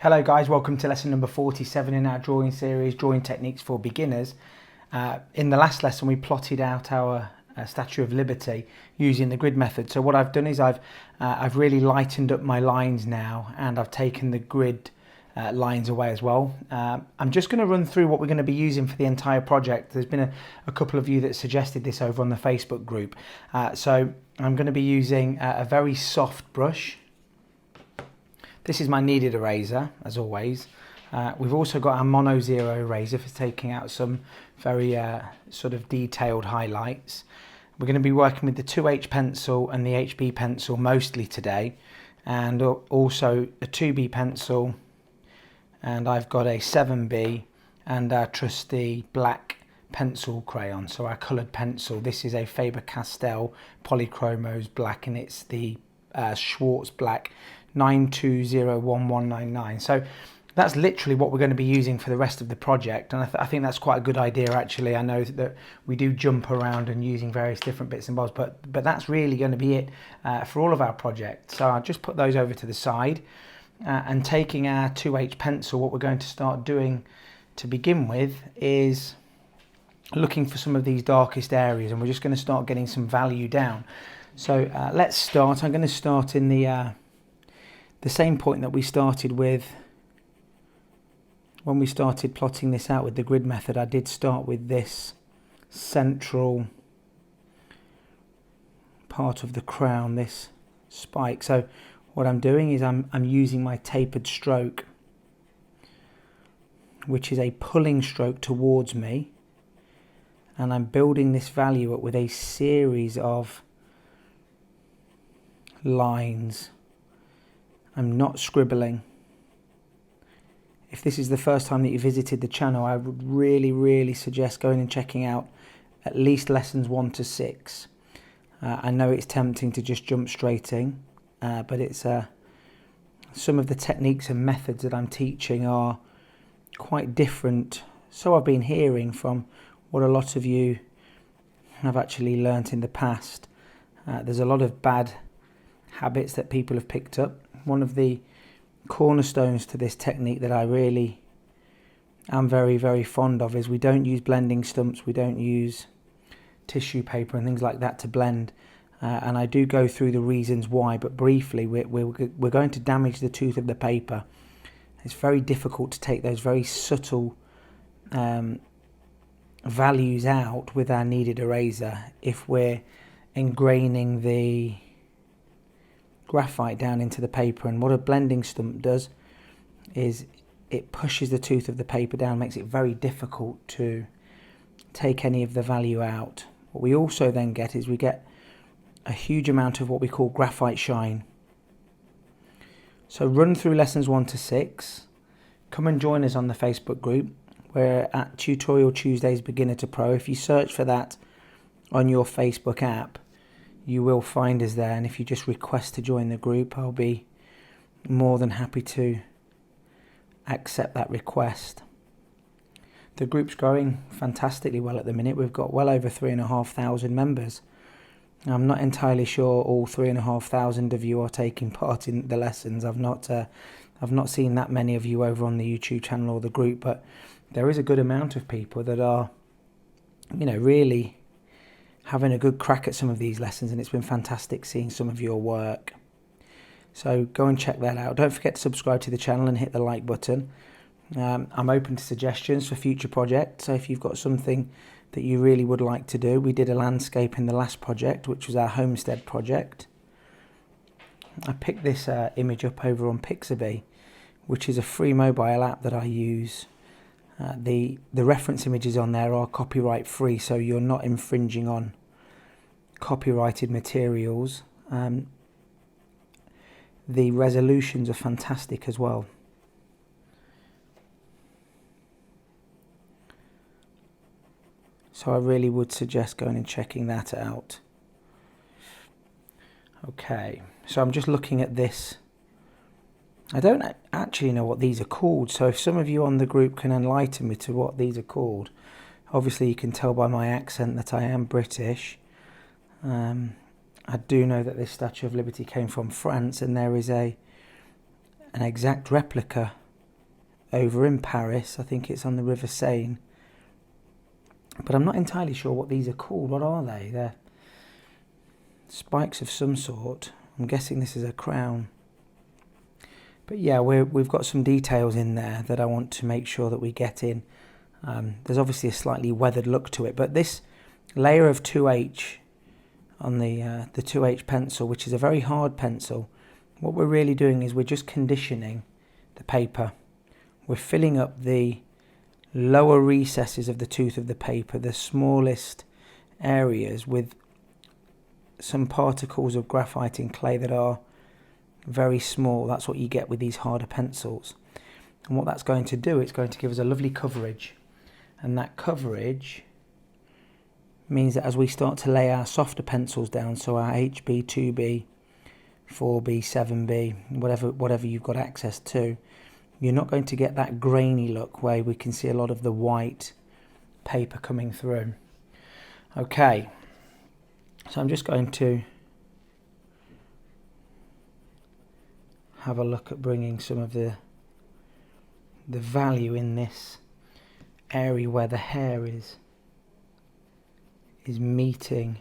Hello guys, welcome to lesson number 47 in our drawing series, Drawing Techniques for Beginners. In the last lesson we plotted out our Statue of Liberty using the grid method. So what I've done is I've really lightened up my lines now, and I've taken the grid lines away as well. I'm just going to run through what we're going to be using for the entire project. There's been a couple of you that suggested this over on the Facebook group. So I'm going to be using a very soft brush. This is my kneaded eraser, as always. We've also got our mono zero eraser for taking out some very sort of detailed highlights. We're going to be working with the 2H pencil and the HB pencil mostly today, and also a 2B pencil, and I've got a 7B and our trusty black pencil crayon, so our coloured pencil. This is a Faber-Castell Polychromos black, and it's the Schwarz black 9201199. So that's literally what we're going to be using for the rest of the project, and I think that's quite a good idea actually. I know that we do jump around and using various different bits and bobs, but that's really going to be it for all of our projects. So I'll just put those over to the side, and taking our 2H pencil, what we're going to start doing to begin with is looking for some of these darkest areas, and we're just going to start getting some value down. So let's start. I'm going to start in the same point that we started with when we started plotting this out with the grid method. I did start with this central part of the crown, this spike. So what I'm doing is I'm using my tapered stroke, which is a pulling stroke towards me, and I'm building this value up with a series of lines. I'm not scribbling. If this is the first time that you visited the channel, I would really suggest going and checking out at least lessons 1 to 6. I know it's tempting to just jump straight in, but it's some of the techniques and methods that I'm teaching are quite different. So I've been hearing from what a lot of you have actually learnt in the past. There's a lot of bad habits that people have picked up. One of the cornerstones to this technique that I really am very fond of is we don't use blending stumps, we don't use tissue paper and things like that to blend, and I do go through the reasons why, but briefly we're going to damage the tooth of the paper. It's very difficult to take those very subtle values out with our kneaded eraser if we're ingraining the graphite down into the paper. And what a blending stump does is it pushes the tooth of the paper down, makes it very difficult to take any of the value out. What we also then get is we get a huge amount of what we call graphite shine. So run through lessons 1 to 6. Come and join us on the Facebook group. We're at Tutorial Tuesdays Beginner to Pro. If you search for that on your Facebook app, you will find us there, and if you just request to join the group, I'll be more than happy to accept that request. The group's growing fantastically well at the minute. We've got well over 3,500 members. I'm not entirely sure all 3,500 of you are taking part in the lessons. I've not seen that many of you over on the YouTube channel or the group, but there is a good amount of people that are, really having a good crack at some of these lessons, and it's been fantastic seeing some of your work. So go and check that out. Don't forget to subscribe to the channel and hit the like button. I'm open to suggestions for future projects, so if you've got something that you really would like to do. We did a landscape in the last project, which was our homestead project. I picked this image up over on Pixabay, which is a free mobile app that I use. The reference images on there are copyright free, so you're not infringing on copyrighted materials. The resolutions are fantastic as well. So I really would suggest going and checking that out. Okay, so I'm just looking at this. I don't actually know what these are called, so if some of you on the group can enlighten me to what these are called. Obviously you can tell by my accent that I am British. I do know that this Statue of Liberty came from France, and there is an exact replica over in Paris. I think it's on the River Seine. But I'm not entirely sure what these are called. What are they? They're spikes of some sort. I'm guessing this is a crown. But yeah, we've got some details in there that I want to make sure that we get in. There's obviously a slightly weathered look to it, but this layer of 2H on the 2H pencil, which is a very hard pencil, what we're really doing is we're just conditioning the paper. We're filling up the lower recesses of the tooth of the paper, the smallest areas, with some particles of graphite in clay that are very small. That's what you get with these harder pencils. And what that's going to do, it's going to give us a lovely coverage. And that coverage means that as we start to lay our softer pencils down, so our HB, 2B, 4B, 7B, whatever you've got access to, you're not going to get that grainy look where we can see a lot of the white paper coming through. Okay, so I'm just going to have a look at bringing some of the value in this area where the hair is meeting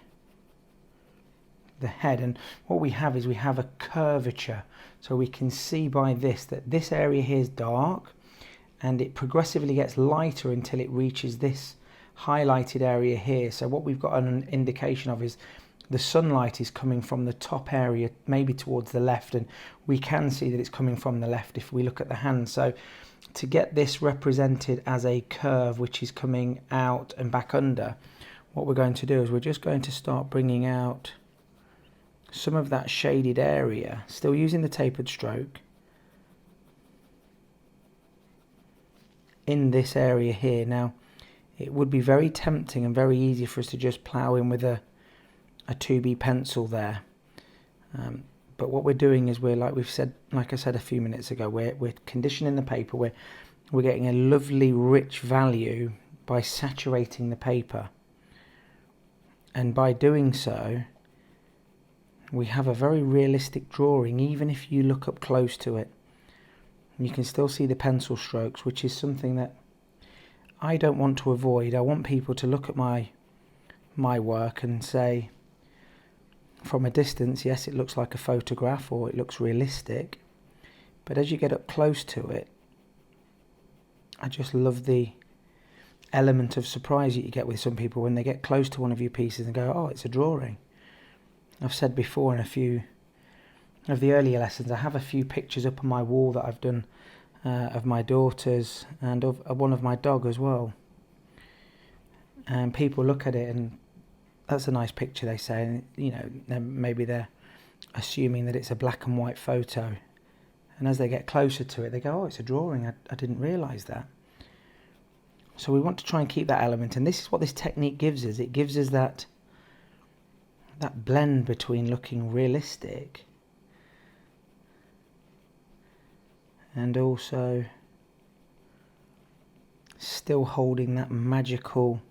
the head. And what we have is we have a curvature, so we can see by this that this area here is dark and it progressively gets lighter until it reaches this highlighted area here. So what we've got an indication of is the sunlight is coming from the top area, maybe towards the left, and we can see that it's coming from the left if we look at the hand. So to get this represented as a curve which is coming out and back under, what we're going to do is we're just going to start bringing out some of that shaded area, still using the tapered stroke, in this area here. Now, it would be very tempting and very easy for us to just plough in with a 2B pencil there. But what we're doing is like I said a few minutes ago, we're conditioning the paper. We're getting a lovely rich value by saturating the paper. And by doing so, we have a very realistic drawing, even if you look up close to it. You can still see the pencil strokes, which is something that I don't want to avoid. I want people to look at my work and say, from a distance, yes, it looks like a photograph or it looks realistic. But as you get up close to it, I just love the element of surprise that you get with some people when they get close to one of your pieces and go, oh, it's a drawing. I've said before in a few of the earlier lessons, I have a few pictures up on my wall that I've done of my daughters and of one of my dog as well. And people look at it and that's a nice picture, they say, and you know, maybe they're assuming that it's a black and white photo. And as they get closer to it, they go, oh, it's a drawing, I didn't realise that. So we want to try and keep that element, and this is what this technique gives us. It gives us that blend between looking realistic and also still holding that magical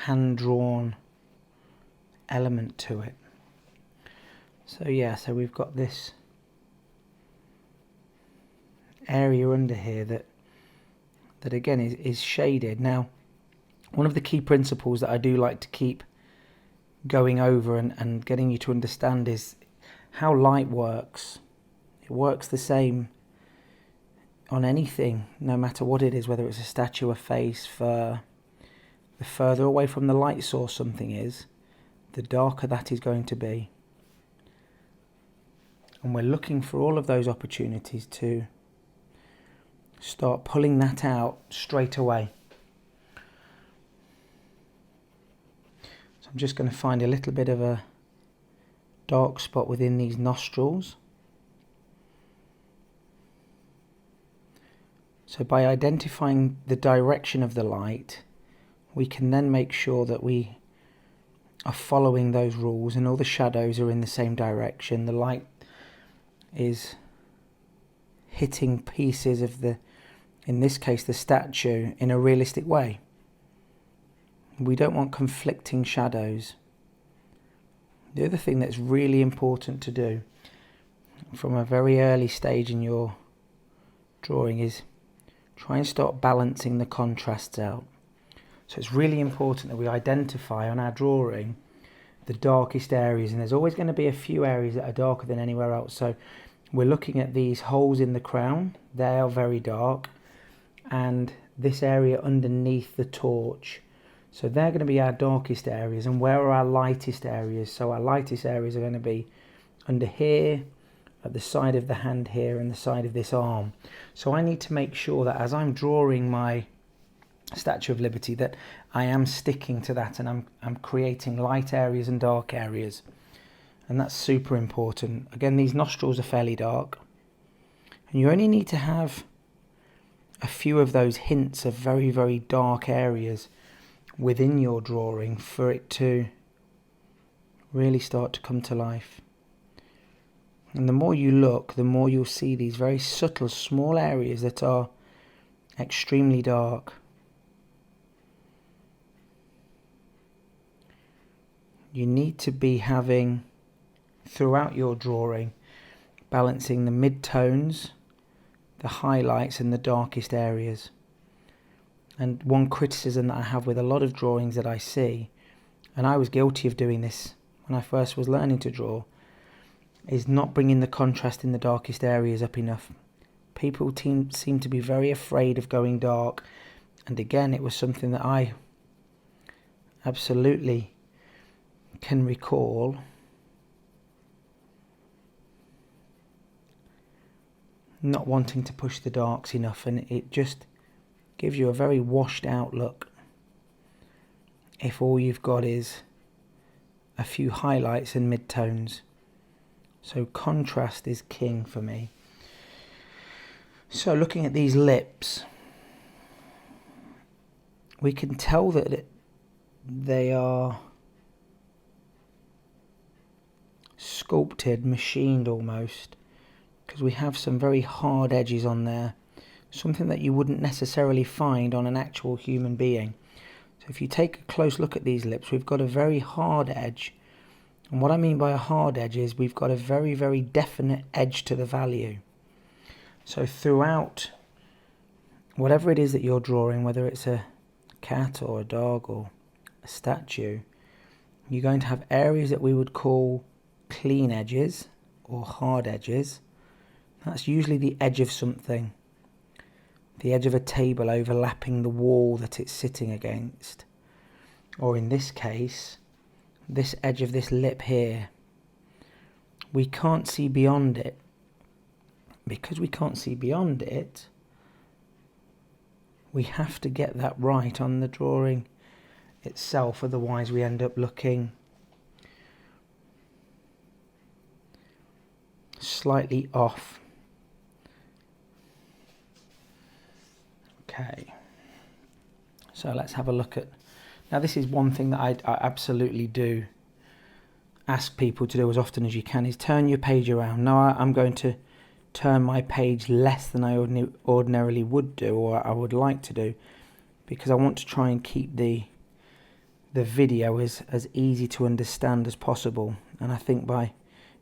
hand-drawn element to it. So yeah, so we've got this area under here that again is shaded. Now, one of the key principles that I do like to keep going over and getting you to understand is how light works. It works the same on anything, no matter what it is, whether it's a statue, a face, fur. The further away from the light source something is, the darker that is going to be. And we're looking for all of those opportunities to start pulling that out straight away. So I'm just going to find a little bit of a dark spot within these nostrils. So by identifying the direction of the light, we can then make sure that we are following those rules and all the shadows are in the same direction. The light is hitting pieces of in this case, the statue in a realistic way. We don't want conflicting shadows. The other thing that's really important to do from a very early stage in your drawing is try and start balancing the contrasts out. So it's really important that we identify on our drawing the darkest areas, and there's always going to be a few areas that are darker than anywhere else. So we're looking at these holes in the crown, they are very dark, and this area underneath the torch, so they're going to be our darkest areas. And where are our lightest areas? So our lightest areas are going to be under here, at the side of the hand here, and the side of this arm. So I need to make sure that as I'm drawing my Statue of Liberty that I am sticking to that, and I'm creating light areas and dark areas, and that's super important. Again, these nostrils are fairly dark, and you only need to have a few of those hints of very, very dark areas within your drawing for it to really start to come to life. And the more you look, the more you'll see these very subtle small areas that are extremely dark. You need to be having, throughout your drawing, balancing the mid-tones, the highlights and the darkest areas. And one criticism that I have with a lot of drawings that I see, and I was guilty of doing this when I first was learning to draw, is not bringing the contrast in the darkest areas up enough. People seem to be very afraid of going dark, and again, it was something that I absolutely can recall not wanting to push the darks enough, and it just gives you a very washed out look if all you've got is a few highlights and mid-tones. So contrast is king for me. So looking at these lips, we can tell that they are sculpted, machined almost, because we have some very hard edges on there, something that you wouldn't necessarily find on an actual human being. So if you take a close look at these lips, we've got a very hard edge, and what I mean by a hard edge is we've got a very, very definite edge to the value. So throughout whatever it is that you're drawing, whether it's a cat or a dog or a statue, you're going to have areas that we would call clean edges or hard edges. That's usually the edge of something, the edge of a table overlapping the wall that it's sitting against, or in this case, this edge of this lip here. We can't see beyond it. Because we can't see beyond it, we have to get that right on the drawing itself, otherwise we end up looking slightly off. Okay, so let's have a look at, now this is one thing that I absolutely do ask people to do as often as you can, is turn your page around. Now I'm going to turn my page less than I ordinarily would do, or I would like to do, because I want to try and keep the video as easy to understand as possible. And I think by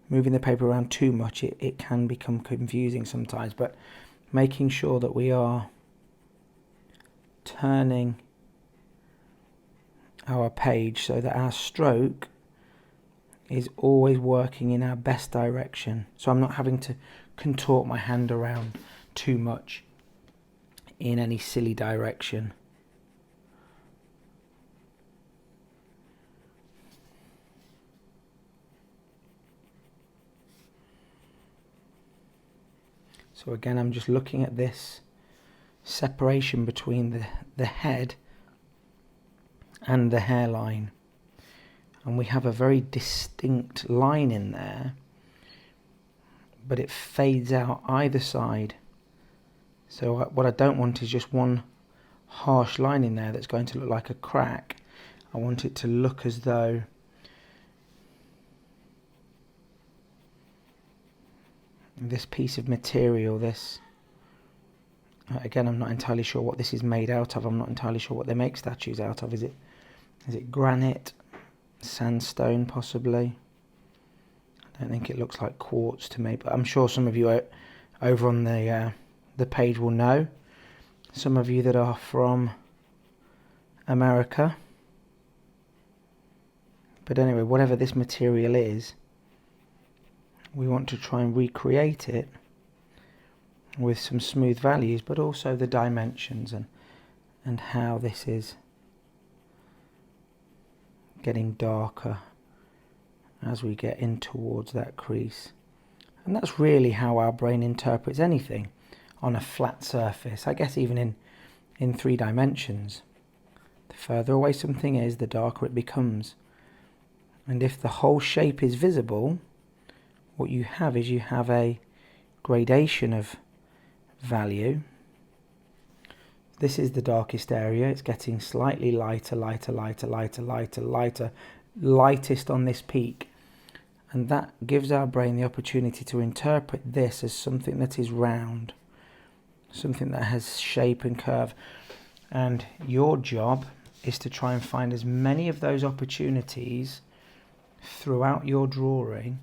moving the paper around too much, it can become confusing sometimes, but making sure that we are turning our page so that our stroke is always working in our best direction, so I'm not having to contort my hand around too much in any silly direction. So again, I'm just looking at this separation between the head and the hairline, and we have a very distinct line in there, but it fades out either side. So what I don't want is just one harsh line in there that's going to look like a crack. I want it to look as though this piece of material, this, again, I'm not entirely sure what this is made out of. I'm not entirely sure what they make statues out of. Is it granite, sandstone possibly? I don't think it looks like quartz to me, but I'm sure some of you over on the the page will know. Some of you that are from America. But anyway, whatever this material is, we want to try and recreate it with some smooth values, but also the dimensions and how this is getting darker as we get in towards that crease. And that's really how our brain interprets anything on a flat surface, I guess even in 3 dimensions. The further away something is, the darker it becomes. And if the whole shape is visible, what you have is you have a gradation of value. This is the darkest area. It's getting slightly lighter, lightest on this peak. And that gives our brain the opportunity to interpret this as something that is round, something that has shape and curve. And your job is to try and find as many of those opportunities throughout your drawing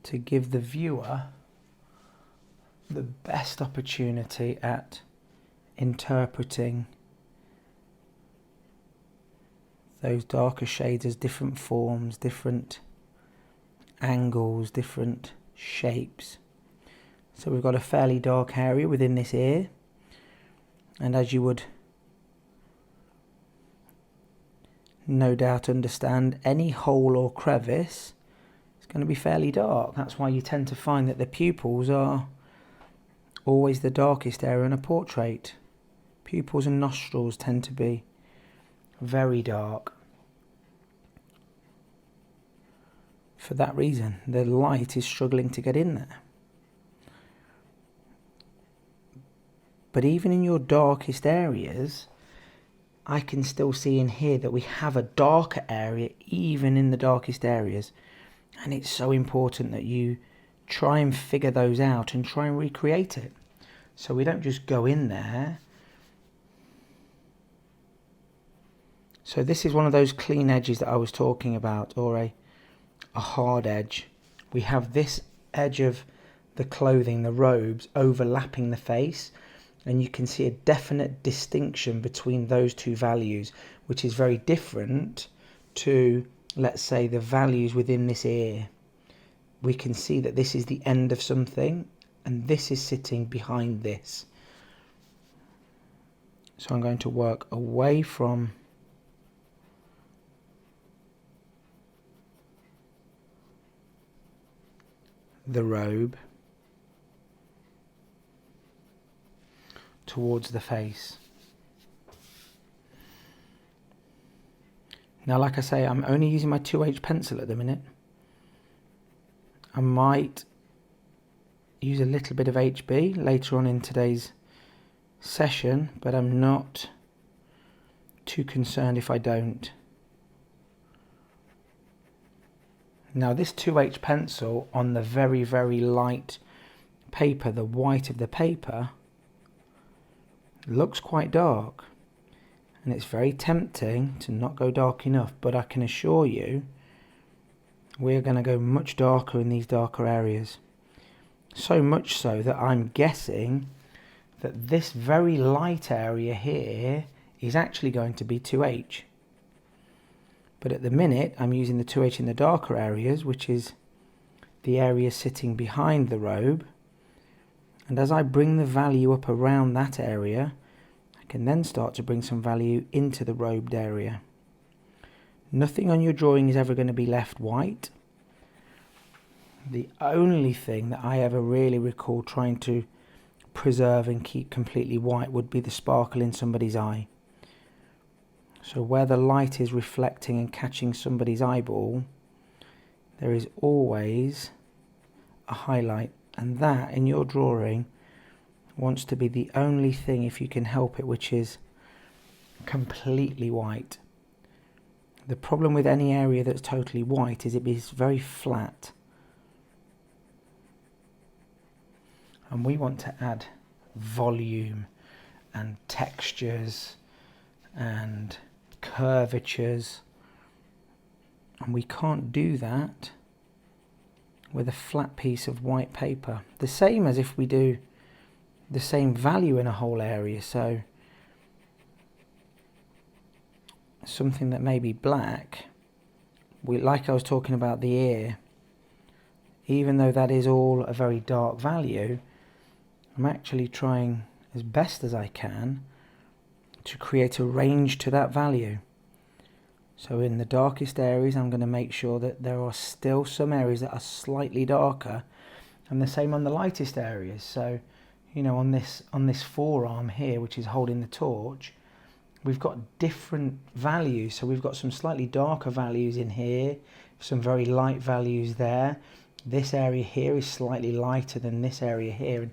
to give the viewer the best opportunity at interpreting those darker shades as different forms, different angles, different shapes. So we've got a fairly dark area within this ear, and as you would no doubt understand, any hole or crevice is going to be fairly dark. That's why you tend to find that the pupils are always the darkest area in a portrait. Pupils and nostrils tend to be very dark. For that reason, the light is struggling to get in there. But even in your darkest areas, I can still see in here that we have a darker area even in the darkest areas. And it's so important that you try and figure those out and try and recreate it. So we don't just go in there. So this is one of those clean edges that I was talking about, or a hard edge. We have this edge of the clothing, the robes, overlapping the face, and you can see a definite distinction between those 2 values, which is very different to, let's say, the values within this ear. We can see that this is the end of something and this is sitting behind this. So I'm going to work away from the robe towards the face. Now, like I say, I'm only using my 2H pencil at the minute. I might use a little bit of HB later on in today's session, but I'm not too concerned if I don't. Now, this 2H pencil on the very, very light paper, the white of the paper, looks quite dark. And it's very tempting to not go dark enough, but I can assure you we're going to go much darker in these darker areas. So much so that I'm guessing that this very light area here is actually going to be 2H. But at the minute I'm using the 2H in the darker areas, which is the area sitting behind the robe. And as I bring the value up around that area, I can then start to bring some value into the robed area. Nothing on your drawing is ever going to be left white. The only thing that I ever really recall trying to preserve and keep completely white would be the sparkle in somebody's eye. So where the light is reflecting and catching somebody's eyeball, there is always a highlight, and that in your drawing wants to be the only thing, if you can help it, which is completely white. The problem with any area that's totally white is it is very flat. And we want to add volume and textures and curvatures, and we can't do that with a flat piece of white paper. The same as if we do the same value in a whole area. So something that may be black, like I was talking about the ear, even though that is all a very dark value, I'm actually trying as best as I can to create a range to that value. So in the darkest areas, I'm going to make sure that there are still some areas that are slightly darker, and the same on the lightest areas. So, you know, on this forearm here, which is holding the torch, we've got different values. So we've got some slightly darker values in here, some very light values there. This area here is slightly lighter than this area here. And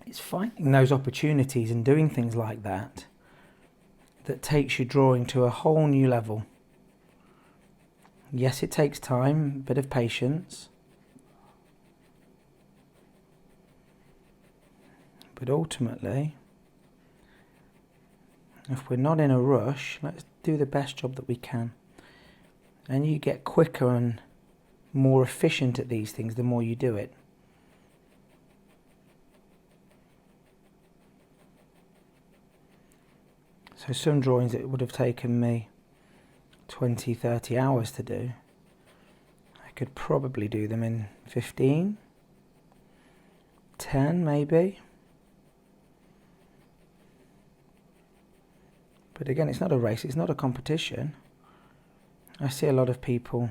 it's finding those opportunities and doing things like that that takes your drawing to a whole new level. Yes, it takes time, a bit of patience, but ultimately, if we're not in a rush, let's do the best job that we can. And you get quicker and more efficient at these things the more you do it. So some drawings it would have taken me 20, 30 hours to do, I could probably do them in 15, 10 maybe. But again, it's not a race, it's not a competition. I see a lot of people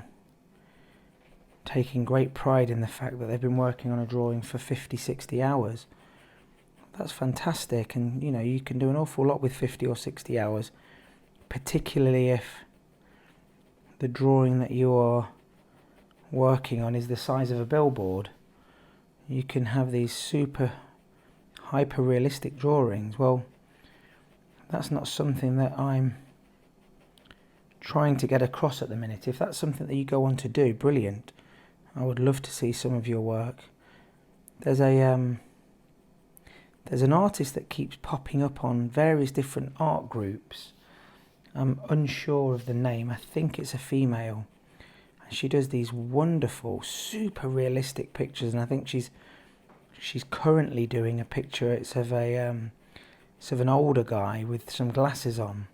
taking great pride in the fact that they've been working on a drawing for 50, 60 hours. That's fantastic, and you know, you can do an awful lot with 50 or 60 hours, particularly if the drawing that you are working on is the size of a billboard. You can have these super hyper realistic drawings. Well, that's not something that I'm trying to get across at the minute. If that's something that you go on to do, brilliant. I would love to see some of your work. There's an artist that keeps popping up on various different art groups. I'm unsure of the name. I think it's a female. And she does these wonderful, super realistic pictures. And I think she's currently doing a picture. It's of an older guy with some glasses on.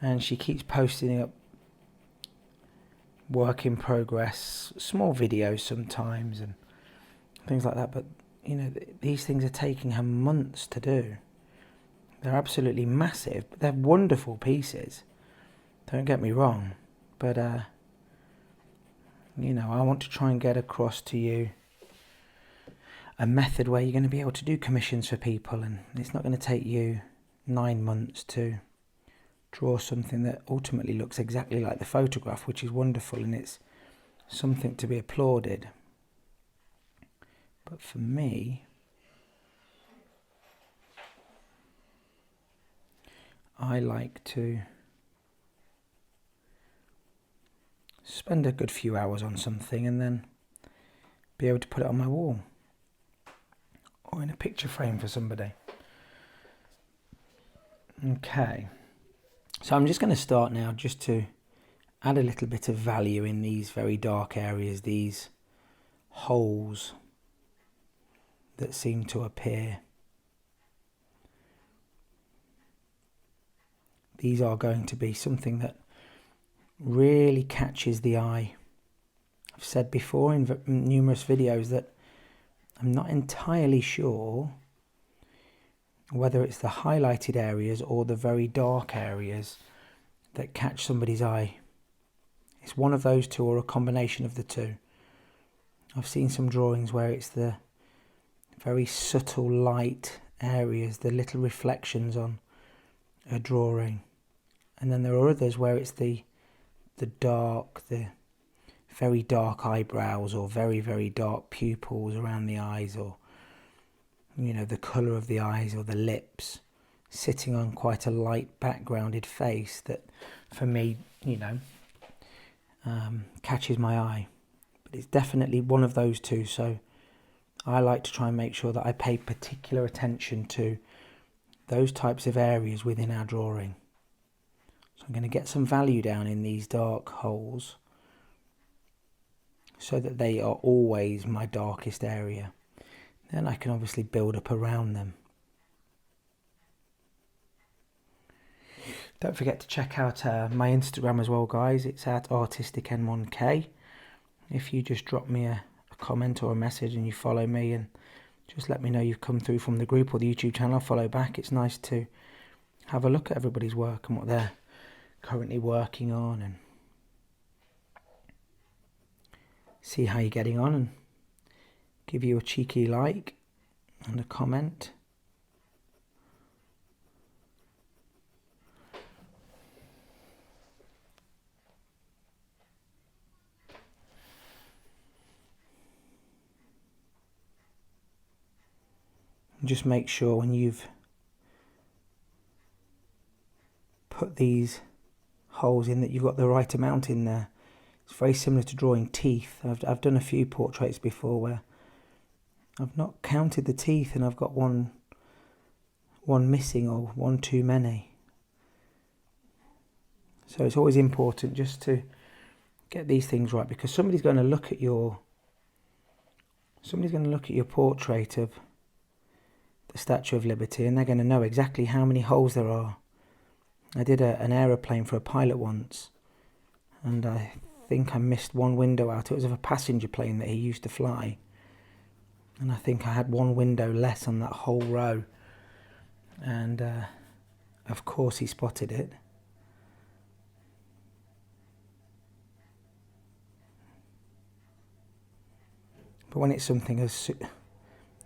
And she keeps posting up work in progress, small videos sometimes, and things like that. But you know, these things are taking her months to do. They're absolutely massive, but they're wonderful pieces. Don't get me wrong, but you know, I want to try and get across to you a method where you're going to be able to do commissions for people, and it's not going to take you 9 months to draw something that ultimately looks exactly like the photograph, which is wonderful, and it's something to be applauded. But for me, I like to spend a good few hours on something and then be able to put it on my wall or in a picture frame for somebody. Okay, so I'm just going to start now just to add a little bit of value in these very dark areas, these holes that seem to appear. These are going to be something that really catches the eye. I've said before in numerous videos that I'm not entirely sure whether it's the highlighted areas or the very dark areas that catch somebody's eye. It's one of those two or a combination of the two. I've seen some drawings where it's the very subtle light areas, the little reflections on a drawing, and then there are others where it's the dark, the very dark eyebrows or very, very dark pupils around the eyes, or you know, the colour of the eyes or the lips sitting on quite a light backgrounded face that for me, you know, catches my eye. But it's definitely one of those two, so I like to try and make sure that I pay particular attention to those types of areas within our drawing. So I'm going to get some value down in these dark holes so that they are always my darkest area. Then I can obviously build up around them. Don't forget to check out my Instagram as well, guys. It's at artisticn1k. If you just drop me a comment or a message and you follow me and just let me know you've come through from the group or the YouTube channel, I'll follow back. It's nice to have a look at everybody's work and what they're currently working on and see how you're getting on and give you a cheeky like and a comment. Just make sure when you've put these holes in that you've got the right amount in there. It's very similar to drawing teeth. I've done a few portraits before where I've not counted the teeth and I've got one missing or one too many. So it's always important just to get these things right, because somebody's going to look at your portrait of the Statue of Liberty and they're going to know exactly how many holes there are. I did an aeroplane for a pilot once and I think I missed one window out. It was of a passenger plane that he used to fly, and I think I had one window less on that whole row, and of course he spotted it. But when it's something as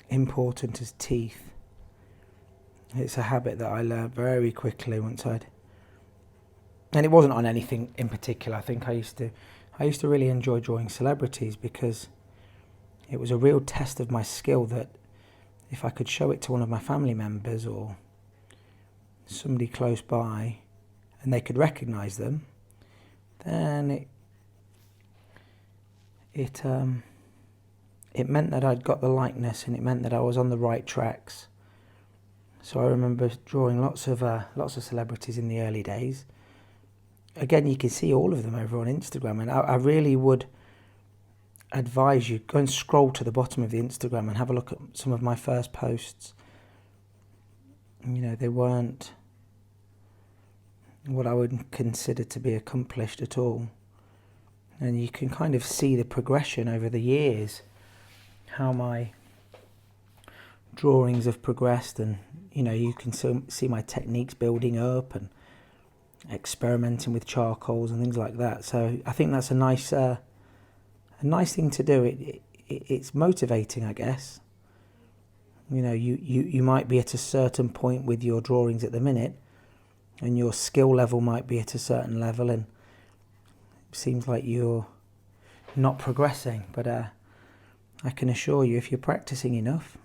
important as teeth, it's a habit that I learned very quickly once and it wasn't on anything in particular. I think I used to really enjoy drawing celebrities because it was a real test of my skill, that if I could show it to one of my family members or somebody close by and they could recognise them, then it meant that I'd got the likeness and it meant that I was on the right tracks. So I remember drawing lots of celebrities in the early days. Again, you can see all of them over on Instagram, and I really would advise you, go and scroll to the bottom of the Instagram and have a look at some of my first posts. You know, they weren't what I would consider to be accomplished at all. And you can kind of see the progression over the years, how my drawings have progressed, and you know, you can see my techniques building up and experimenting with charcoals and things like that. So I think that's a nice thing to do. It's motivating, I guess. You know, you might be at a certain point with your drawings at the minute, and your skill level might be at a certain level, and it seems like you're not progressing. But I can assure you, if you're practicing enough,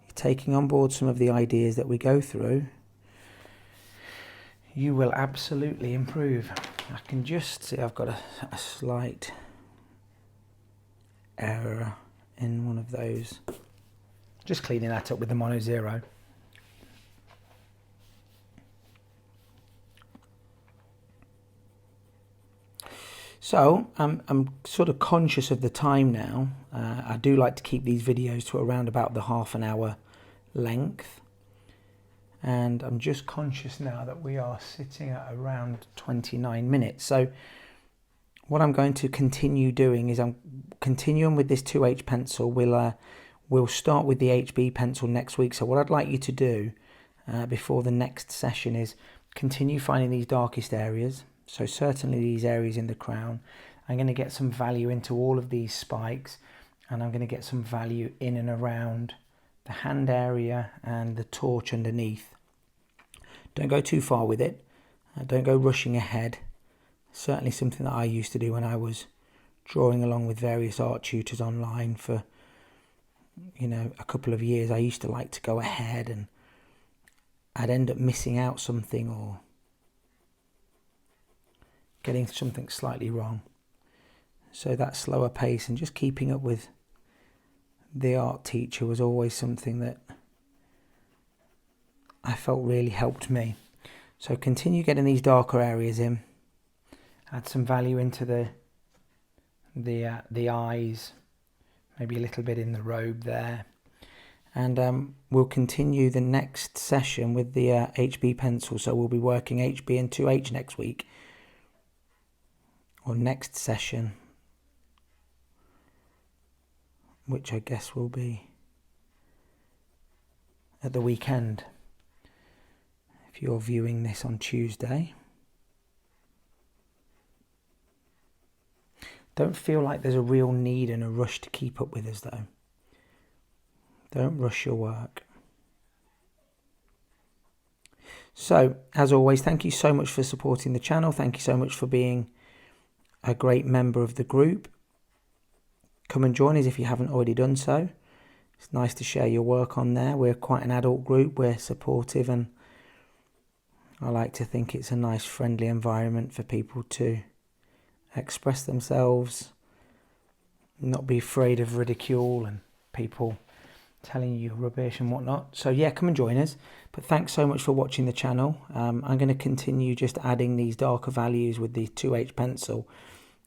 you're taking on board some of the ideas that we go through, you will absolutely improve. I can just see I've got a slight error in one of those. Just cleaning that up with the Mono Zero. So I'm sort of conscious of the time now. I do like to keep these videos to around about the half an hour length. And I'm just conscious now that we are sitting at around 29 minutes. So what I'm going to continue doing is I'm continuing with this 2H pencil. We'll start with the HB pencil next week. So what I'd like you to do before the next session is continue finding these darkest areas. So certainly these areas in the crown. I'm going to get some value into all of these spikes, and I'm going to get some value in and around the hand area and the torch underneath. Don't go too far with it. Don't go rushing ahead. Certainly something that I used to do when I was drawing along with various art tutors online for, you know, a couple of years. I used to like to go ahead and I'd end up missing out something or getting something slightly wrong. So that slower pace and just keeping up with the art teacher was always something that I felt really helped me. So continue getting these darker areas in. Add some value into the the eyes, maybe a little bit in the robe there. And we'll continue the next session with the HB pencil. So we'll be working HB and 2H next week, or next session, which I guess will be at the weekend if you're viewing this on Tuesday. Don't feel like there's a real need and a rush to keep up with us though. Don't rush your work. So, as always, thank you so much for supporting the channel. Thank you so much for being a great member of the group. Come and join us if you haven't already done so. It's nice to share your work on there. We're quite an adult group. We're supportive, and I like to think it's a nice, friendly environment for people to express themselves, not be afraid of ridicule and people telling you rubbish and whatnot. So yeah, come and join us. But thanks so much for watching the channel. I'm going to continue just adding these darker values with the 2H pencil,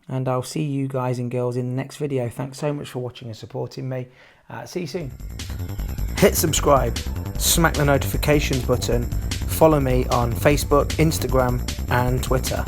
and I'll see you guys and girls in the next video. Thanks so much for watching and supporting me. See you soon. Hit subscribe, smack the notifications button, follow me on Facebook, Instagram and Twitter.